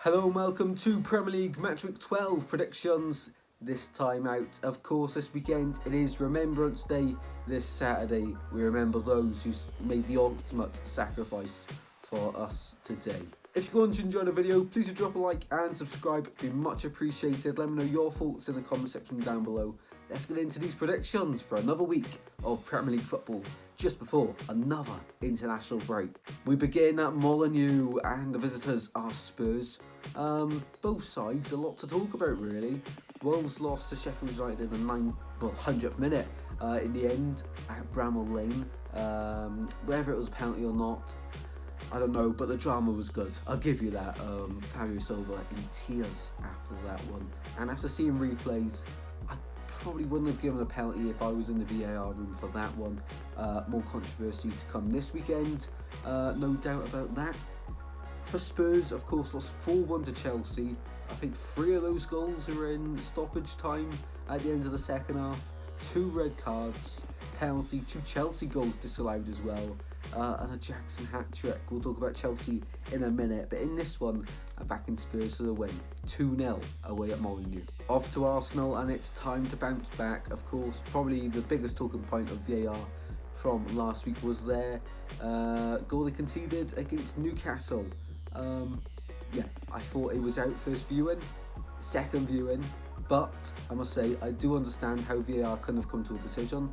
Hello and welcome to Premier League Match Week 12 predictions. This time out, of course, this weekend it is Remembrance Day. This Saturday, we remember those who made the ultimate sacrifice for us today. If you're going to enjoy the video, please do drop a like and subscribe. It'd be much appreciated. Let me know your thoughts in the comment section down below. Let's get into these predictions for another week of Premier League football, just before another international break. We begin at Molineux and the visitors are Spurs. Both sides, a lot to talk about really. Wolves lost to Sheffield United in the 100th minute in the end at Bramall Lane. Whether it was a penalty or not, I don't know, but the drama was good. I'll give you that. Fabio Silva in tears after that one. And after seeing replays, I probably wouldn't have given a penalty if I was in the VAR room for that one. More controversy to come this weekend, no doubt about that. For Spurs, of course, lost 4-1 to Chelsea. I think 3 of those goals are in stoppage time at the end of the second half. 2 red cards, penalty, 2 Chelsea goals disallowed as well, and a Jackson hat-trick. We'll talk about Chelsea in a minute, but in this one, I'm backing Spurs to the win, 2-0 away at Molineux. Off to Arsenal, and it's time to bounce back. Of course, probably the biggest talking point of VAR from last week was their goal they conceded against Newcastle. Yeah, I thought it was out first viewing, second viewing, but I must say I do understand how VAR couldn't have come to a decision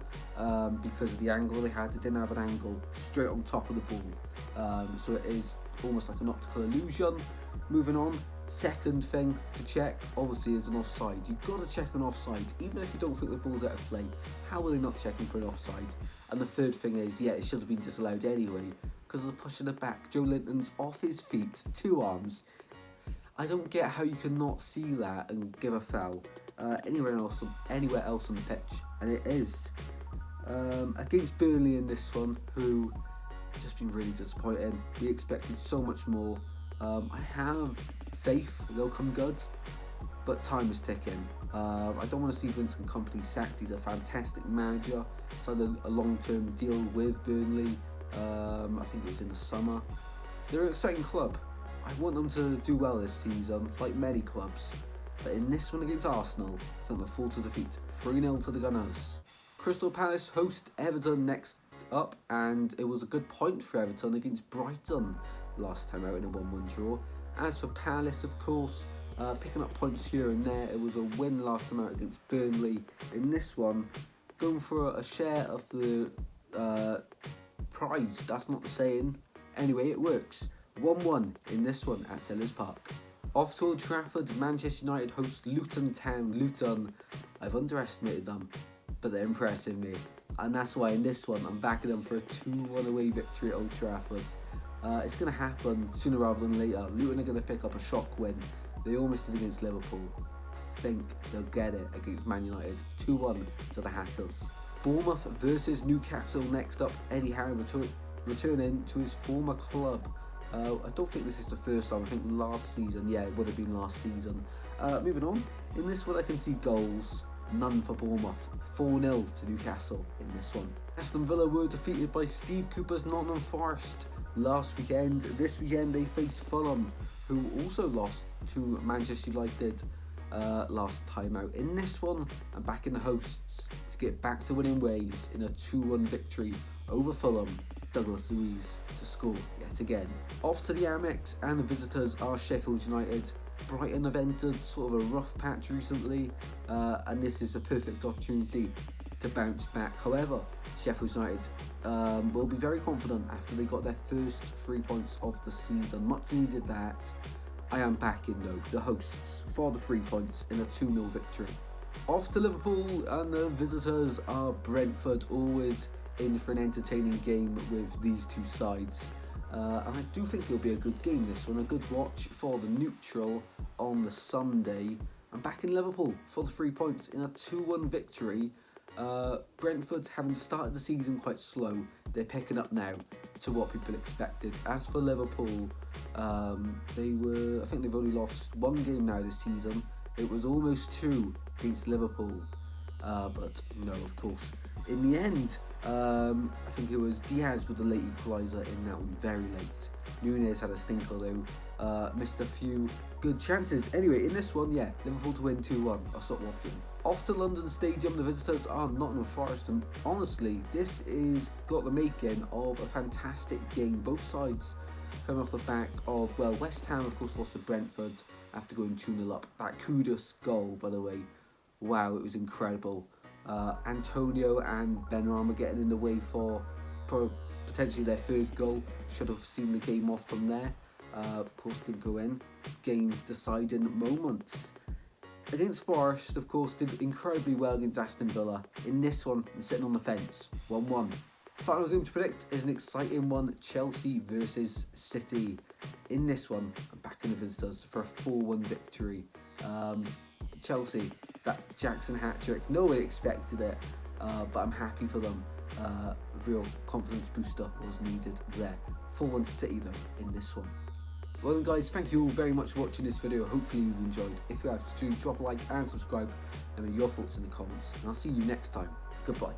because of the angle they had. They didn't have an angle straight on top of the ball, so it is almost like an optical illusion. Moving on, second thing to check obviously is an offside. You've got to check an offside even if you don't think the ball's out of play. How are they not checking for an offside? And the third thing is, yeah, it should have been disallowed anyway because of the pushing it back. Joe Linton's off his feet, 2 arms. I don't get how you can not see that and give a foul anywhere else on the pitch, and it is against Burnley in this one, who just been really disappointing. We expected so much more. I have faith they'll come good, but time is ticking. I don't want to see Vincent Kompany sacked. He's a fantastic manager. Signed a long-term deal with Burnley. I think it was in the summer. They're an exciting club. I want them to do well this season, like many clubs. But in this one against Arsenal, I think they'll fall to defeat. 3-0 to the Gunners. Crystal Palace host Everton next up, and it was a good point for Everton against Brighton last time out in a 1-1 draw. As for Palace, of course, picking up points here and there. It was a win last time out against Burnley. In this one, going for a share of the prize. That's not the saying. Anyway, it works. 1-1 in this one at Sellers Park. Off to Old Trafford, Manchester United host Luton Town. Luton, I've underestimated them, but they're impressing me. And that's why in this one, I'm backing them for a 2-1 away victory at Old Trafford. It's going to happen sooner rather than later. Luton are going to pick up a shock win. They almost did against Liverpool. I think they'll get it against Man United. 2-1 to the Hatters. Bournemouth versus Newcastle next up. Eddie Howe returning to his former club. I don't think this is the first time. I think last season. Yeah, it would have been last season. Moving on. In this one, I can see goals. None for Bournemouth. 4-0 to Newcastle in this one. Aston Villa were defeated by Steve Cooper's Nottingham Forest last weekend. This weekend, they face Fulham, who also lost to Manchester United last time out. In this one, I'm backing the hosts to get back to winning ways in a 2-1 victory over Fulham. Douglas Luiz to score yet again. Off to the Amex, and the visitors are Sheffield United. Brighton have entered sort of a rough patch recently, and this is a perfect opportunity to bounce back. However, Sheffield United will be very confident after they got their first 3 points of the season. Much needed that. I am backing though the hosts for the 3 points in a 2-0 victory. Off to Liverpool, and the visitors are Brentford, always in for an entertaining game with these two sides. And I do think it'll be a good game, this one. A good watch for the neutral on the Sunday. I'm backing Liverpool for the 3 points in a 2-1 victory. Brentford, having started the season quite slow, they're picking up now to what people expected. As for Liverpool, I think they've only lost 1 game now this season. It was almost 2 against Liverpool, but no, of course. In the end, I think it was Diaz with the late equaliser in that one, very late. Núñez had a stinker though. missed a few good chances. Anyway, in this one, yeah, Liverpool to win 2-1. I'll stop waffling. Off to London Stadium, the visitors are Nottingham Forest, and honestly, this is got the making of a fantastic game. Both sides coming off the back of, well, West Ham, of course, lost to Brentford after going 2-0 up. That Kudus goal, by the way, wow, it was incredible. Antonio and Benrahma getting in the way for potentially their third goal. Should have seen the game off from there. Of course, didn't go in. Game deciding moments. Against Forest, of course, did incredibly well against Aston Villa. In this one, I'm sitting on the fence, 1-1. Final game to predict is an exciting one, Chelsea versus City. In this one, I'm backing the visitors for a 4-1 victory. Chelsea, that Jackson hat-trick, no one expected it, but I'm happy for them. Real confidence booster was needed there. 4-1 to City though, in this one. Well then guys, thank you all very much for watching this video. Hopefully you've enjoyed. If you have, do drop a like and subscribe, and leave your thoughts in the comments. And I'll see you next time. Goodbye.